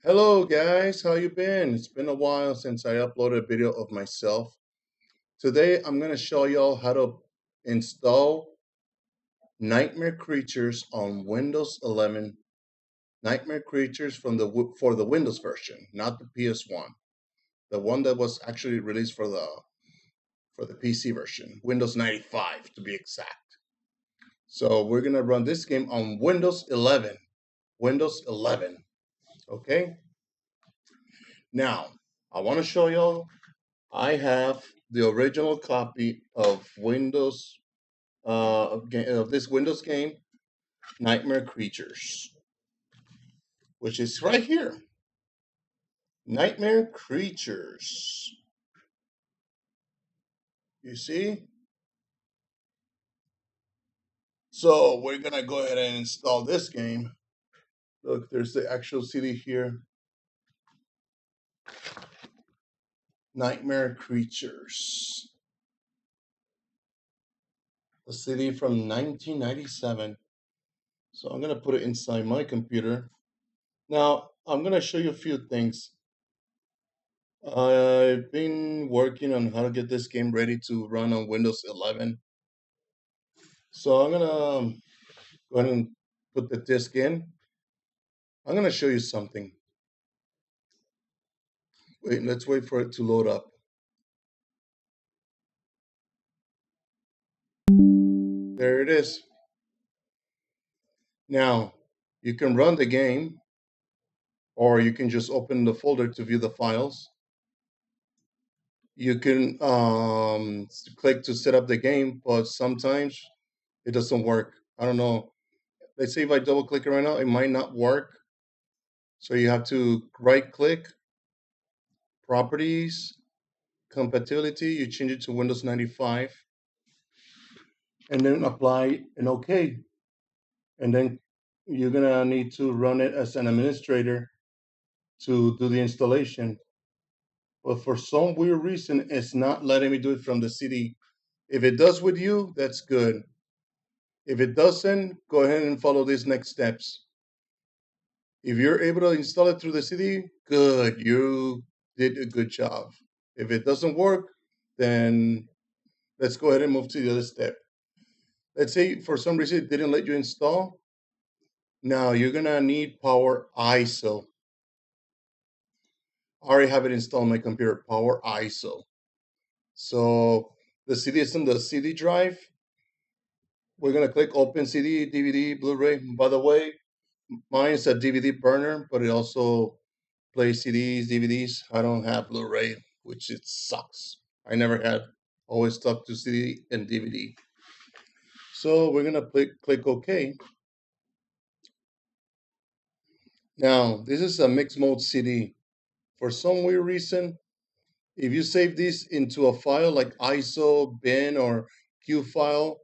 Hello guys, how you been? It's been a while since I uploaded a video of myself. Today I'm going to show y'all how to install Nightmare Creatures on Windows 11. Nightmare Creatures for the Windows version, not the PS1. The one that was actually released for the PC version, Windows 95 to be exact. So we're going to run this game on Windows 11. Windows 11, okay? Now, I want to show y'all I have the original copy of of this Windows game, Nightmare Creatures, which is right here. Nightmare Creatures. You see? So we're gonna go ahead and install this game. Look, there's the actual CD here. Nightmare Creatures. A CD from 1997. So I'm gonna put it inside my computer. Now I'm gonna show you a few things. I've been working on how to get this game ready to run on Windows 11. So I'm gonna go ahead and put the disk in. I'm gonna show you something. Wait, let's wait for it to load up. There it is. Now, you can run the game, or you can just open the folder to view the files. You can click to set up the game, but sometimes it doesn't work. I don't know. Let's say if I double click it right now, it might not work. So you have to right click, properties, compatibility, you change it to Windows 95, and then apply an OK. And then you're gonna need to run it as an administrator to do the installation. But for some weird reason, it's not letting me do it from the CD. If it does with you, that's good. If it doesn't, go ahead and follow these next steps. If you're able to install it through the CD, good, you did a good job. If it doesn't work, then let's go ahead and move to the other step. Let's say for some reason it didn't let you install. Now you're gonna need Power ISO. I already have it installed on my computer, Power ISO. So the CD is in the CD drive. We're gonna click Open CD, DVD, Blu-ray. By the way, mine is a DVD burner, but it also plays CDs, DVDs. I don't have Blu-ray, which it sucks. I never had. Always stuck to CD and DVD. So we're gonna click OK. Now this is a mixed mode CD. For some weird reason, if you save this into a file like ISO, bin, or Q file,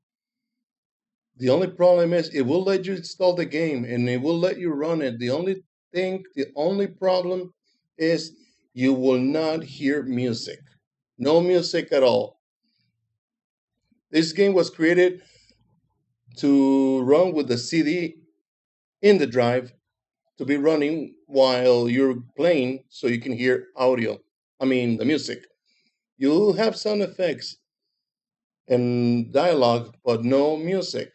the only problem is it will let you install the game and it will let you run it. The only problem is you will not hear music. No music at all. This game was created to run with the CD in the drive to be running while you're playing so you can hear the music. You'll have sound effects and dialogue, but no music.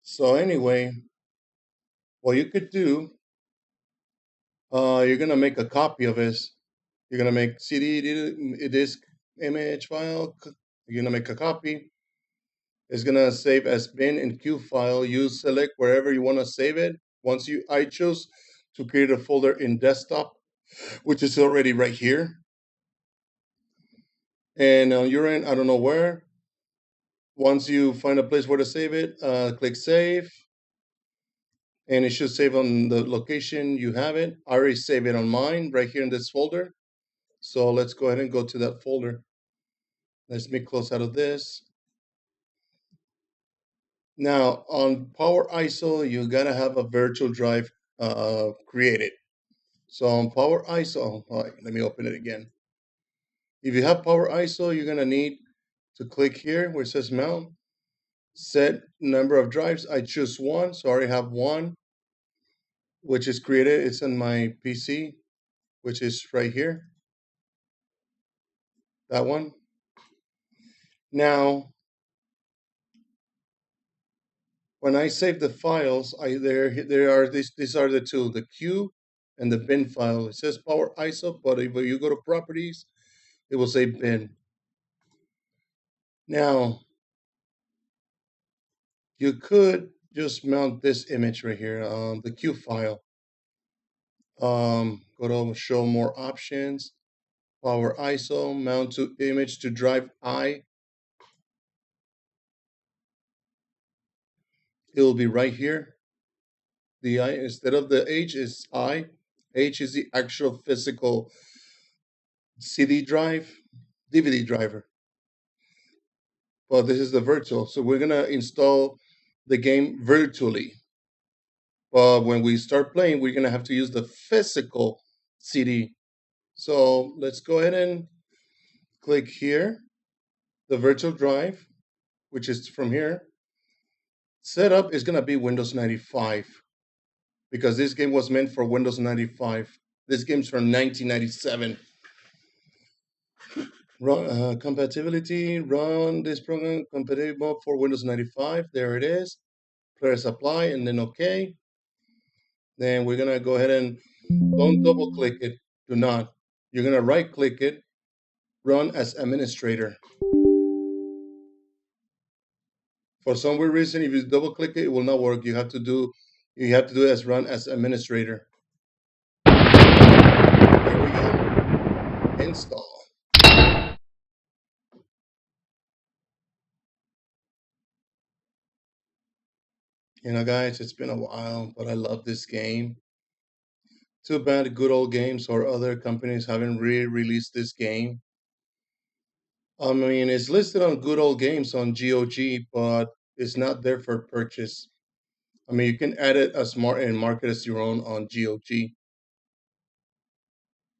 So anyway, what you could do, you're gonna make a copy of this. You're gonna make CD, disk, image file. You're gonna make a copy. It's gonna save as bin and Q file. You select wherever you want to save it. I choose to create a folder in desktop, which is already right here. And on your end, I don't know where. Once you find a place where to save it, click save. And it should save on the location you have it. I already saved it on mine right here in this folder. So let's go ahead and go to that folder. Let's make close out of this. Now on Power ISO, you gotta have a virtual drive created. So on Power ISO, all right, let me open it again. If you have Power ISO, you're gonna need to click here where it says mount, set number of drives. I choose one, so I already have one. which is created. It's on my PC, which is right here. That one. Now, when I save the files, there are these are the two, the Q and the bin file. It says Power ISO, but if you go to properties, it will say bin. Now, you could just mount this image right here, the Q file. Go to show more options, Power ISO, mount to image to drive I. It will be right here. The I instead of the H is I. H is the actual physical CD drive, DVD driver. But this is the virtual. So we're gonna install the game virtually. But when we start playing, we're gonna have to use the physical CD. So let's go ahead and click here, the virtual drive, which is from here. Setup is gonna be Windows 95 because this game was meant for Windows 95. This game's from 1997. Run compatibility, run this program compatible for Windows 95. There it is. Press apply and then OK. Then we're gonna go ahead and don't double click it. Do not. You're gonna right click it, run as administrator. For some weird reason, if you double click it, it will not work. You have to do it as run as administrator. There we go. Install. Guys, it's been a while, but I love this game. Too bad Good Old Games or other companies haven't re-released this game. I mean, it's listed on Good Old Games on GOG, but it's not there for purchase. I mean, you can add it as and market as your own on GOG,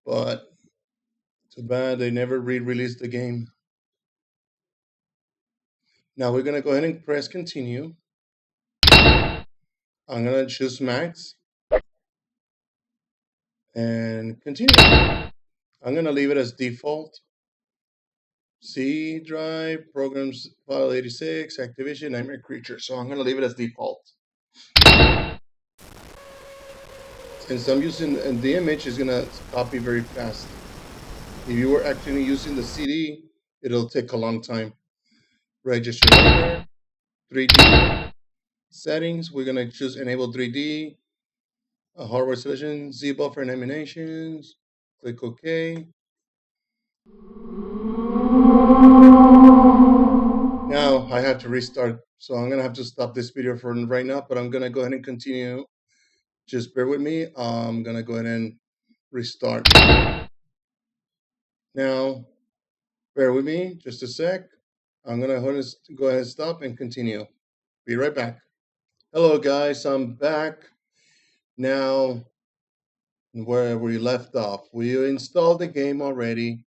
but too bad they never re-released the game. Now we're gonna go ahead and press continue. I'm gonna choose Max and continue. I'm gonna leave it as default. C drive, programs, file 86, Activision, Nightmare Creature. So I'm gonna leave it as default. Since I'm using the image is gonna copy very fast. If you were actually using the CD, it'll take a long time. Register later, 3D settings. We're gonna choose enable 3D, hardware selection, Z buffer and animations. Click OK. Now I have to restart, so I'm gonna have to stop this video for right now. But I'm gonna go ahead and continue. Just bear with me. I'm gonna go ahead and restart. Now, bear with me just a sec. I'm gonna go ahead and stop and continue. Be right back. Hello guys, I'm back. Now, where we left off, we installed the game already.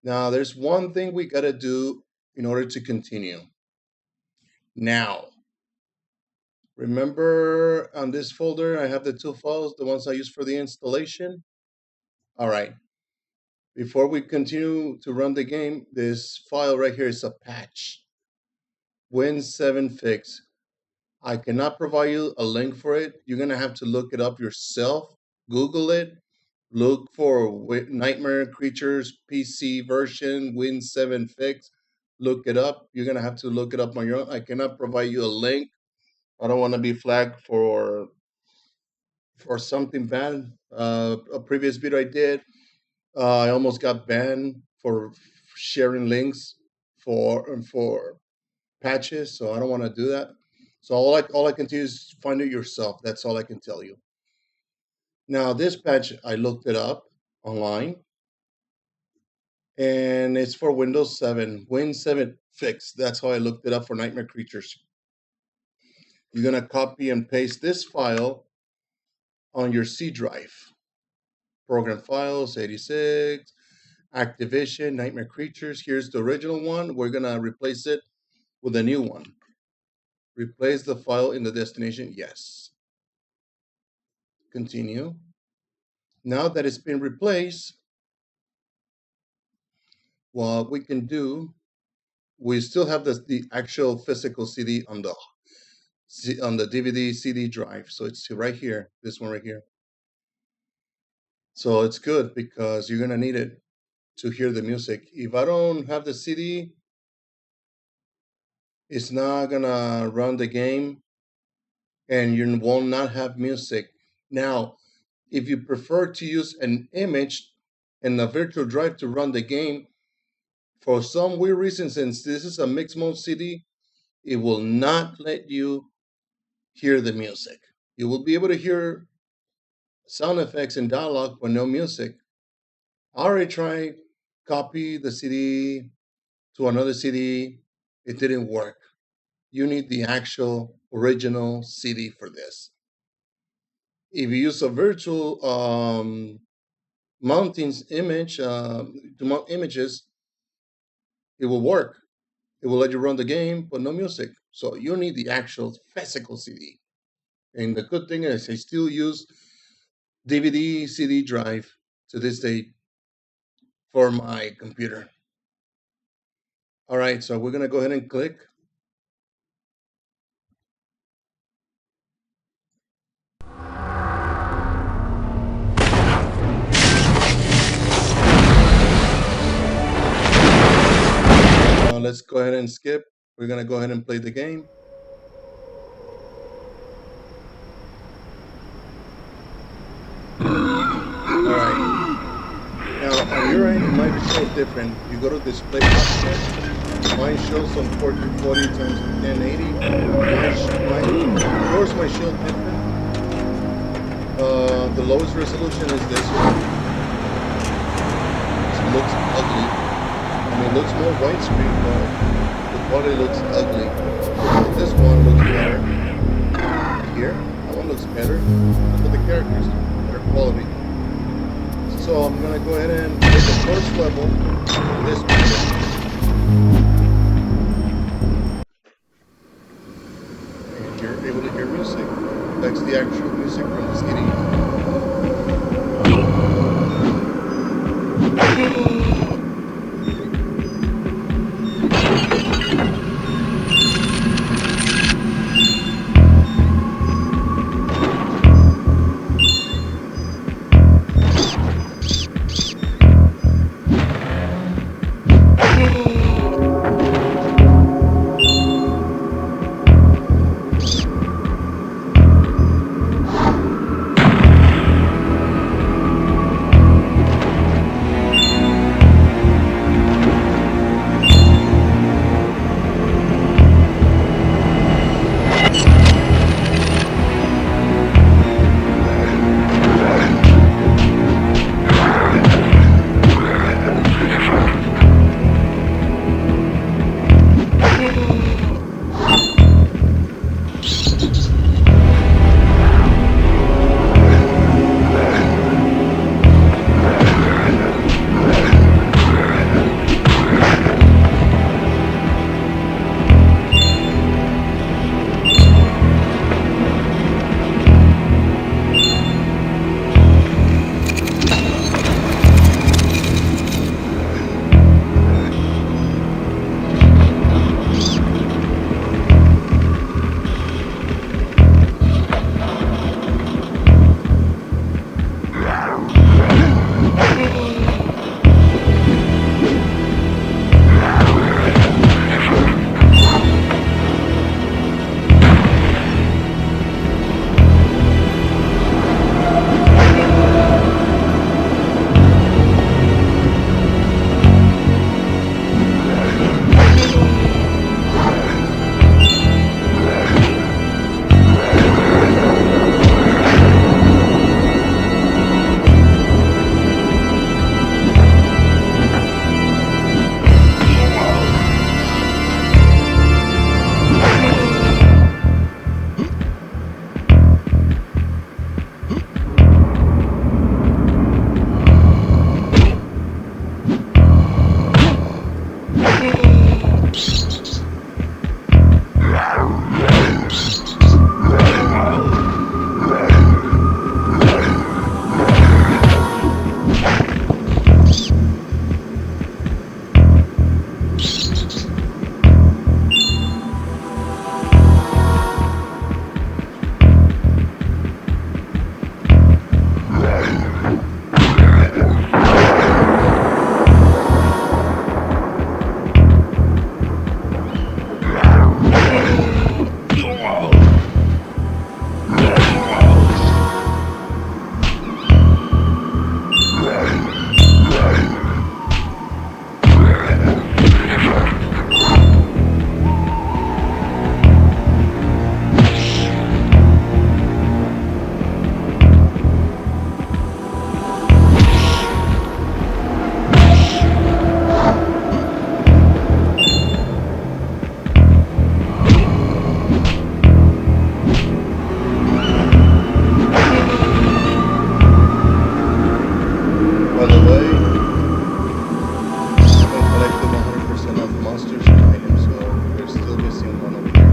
Now, there's one thing we gotta do in order to continue. Now, remember on this folder, I have the two files, the ones I use for the installation. All right. Before we continue to run the game, this file right here is a patch. Win7 fix. I cannot provide you a link for it. You're gonna have to look it up yourself. Google it. Look for Nightmare Creatures PC version Win7 fix. Look it up. You're gonna have to look it up on your own. I cannot provide you a link. I don't want to be flagged for something bad. A previous video I did, I almost got banned for sharing links for patches, so I don't want to do that. So all I can do is find it yourself. That's all I can tell you. Now this patch, I looked it up online, and it's for Windows 7, Win7 fix. That's how I looked it up for Nightmare Creatures. You're gonna copy and paste this file on your C drive. Program files 86, Activision, Nightmare Creatures. Here's the original one. We're gonna replace it with a new one. Replace the file in the destination, yes. Continue. Now that it's been replaced, what we can do, we still have the actual physical CD on the DVD CD drive. So it's right here, this one right here. So it's good because you're gonna need it to hear the music. If I don't have the CD, it's not gonna run the game and you will not have music. Now, if you prefer to use an image and a virtual drive to run the game, for some weird reason, since this is a mixed mode CD, it will not let you hear the music. You will be able to hear sound effects and dialogue, but no music. I already tried copy the CD to another CD. It didn't work. You need the actual original CD for this. If you use a virtual mounting image to mount images, it will work. It will let you run the game, but no music. So you need the actual physical CD. And the good thing is, I still use DVD CD drive to this day for my computer. All right, so we're gonna go ahead and click. Let's go ahead and skip. We're gonna go ahead and play the game. All right. Now on your end, it might show different. You go to display option. Mine shows on 1440 times 1080. Yours might show different. The lowest resolution is this one. It looks ugly. I mean, it looks more widescreen, but the quality looks ugly. This one looks better. Here, that one looks better. Look at the characters, better quality. So I'm gonna go ahead and take the first level for this one. And you're able to hear music. That's the actual music from the CD. By the way, I haven't collected 100% of monsters and items, so there's still missing one of here.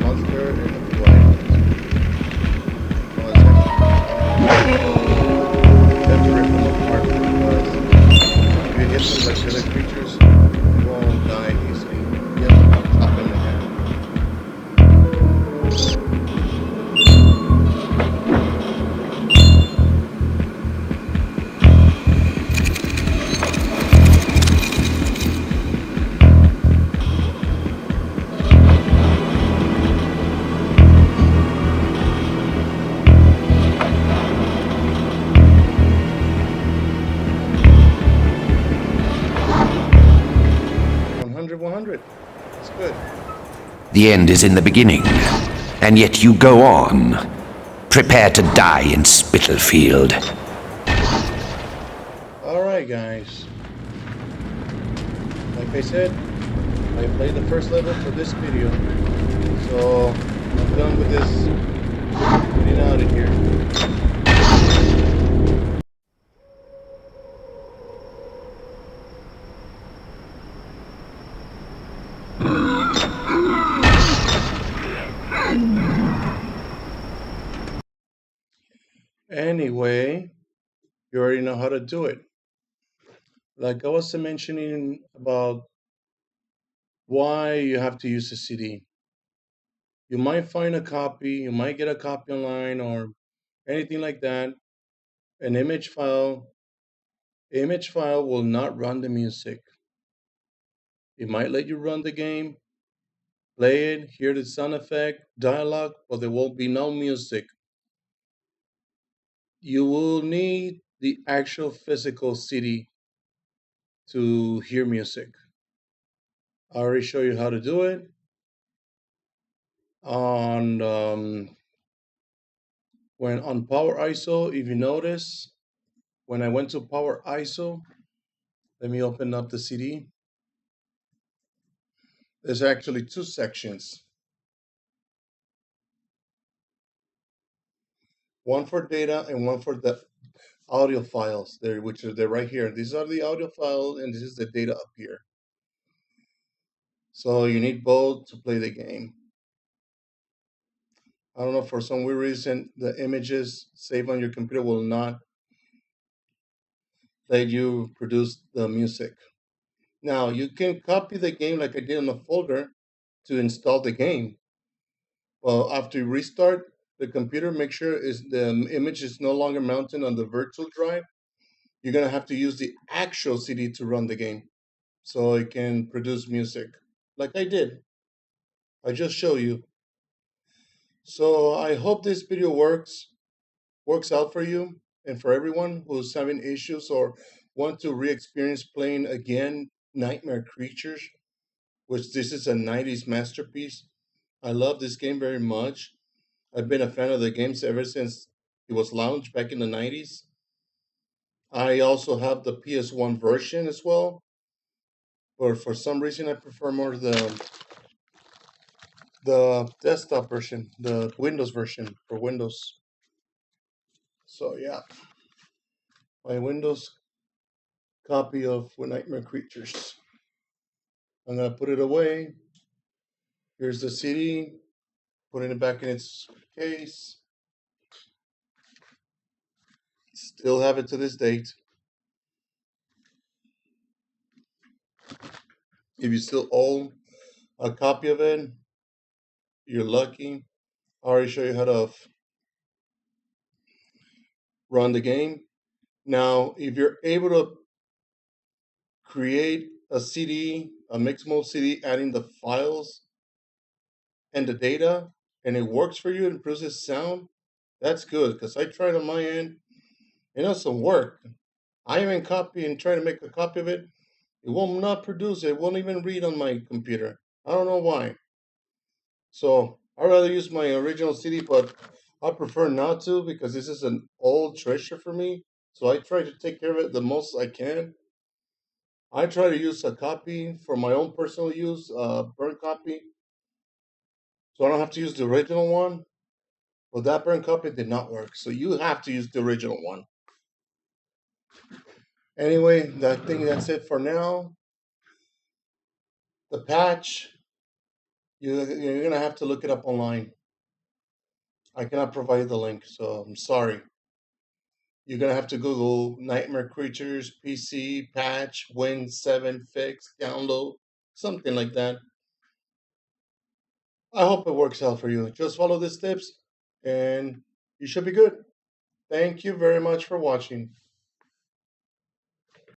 Monster and a few items. Oh, it's actually, you have to rip them apart because if you hit them like the other creatures, they won't die easily. You have to chop them in half. 100, 100. That's good. The end is in the beginning, and yet you go on. Prepare to die in Spitalfield. Alright, guys. Like I said, I played the first level for this video. So, I'm done with this. Getting out of here. Anyway, you already know how to do it. Like I was mentioning about why you have to use a CD. You might find a copy, you might get a copy online or anything like that. An image file will not run the music. It might let you run the game, play it, hear the sound effect, dialogue, but there will be no music. You will need the actual physical CD to hear music. I already show you how to do it on when on Power ISO. If you notice, when I went to Power ISO, let me open up the CD. There's actually two sections. One for data and one for the audio files there, which are they're right here. These are the audio files and this is the data up here. So you need both to play the game. I don't know, for some weird reason, the images saved on your computer will not let you produce the music. Now you can copy the game like I did in the folder to install the game. Well, after you restart the computer, make sure is the image is no longer mounted on the virtual drive. You're gonna have to use the actual CD to run the game, so it can produce music, like I did. I just show you. So I hope this video works out for you and for everyone who's having issues or want to re-experience playing again Nightmare Creatures, which this is a 90s masterpiece. I love this game very much. I've been a fan of the games ever since it was launched back in the 90s. I also have the PS1 version as well, but for some reason I prefer more the desktop version, the Windows version for Windows. So yeah, my Windows copy of Nightmare Creatures. I'm gonna put it away. Here's the CD. Putting it back in its case. Still have it to this date. If you still own a copy of it, you're lucky. I already show you how to run the game. Now, if you're able to create a CD, a mixed mode CD, adding the files and the data, and it works for you and produces sound, that's good. Because I tried on my end, it doesn't work. I even copy and try to make a copy of it. It will not produce it. It won't even read on my computer. I don't know why. So I'd rather use my original CD, but I prefer not to because this is an old treasure for me. So I try to take care of it the most I can. I try to use a copy for my own personal use, burn copy, so I don't have to use the original one. But that burn copy did not work, so you have to use the original one. Anyway, I think that's it for now. The patch, you're gonna have to look it up online. I cannot provide the link, so I'm sorry. You're gonna have to Google Nightmare Creatures PC patch Win 7 fix download, something like that. I hope it works out for you. Just follow the steps, and you should be good. Thank you very much for watching.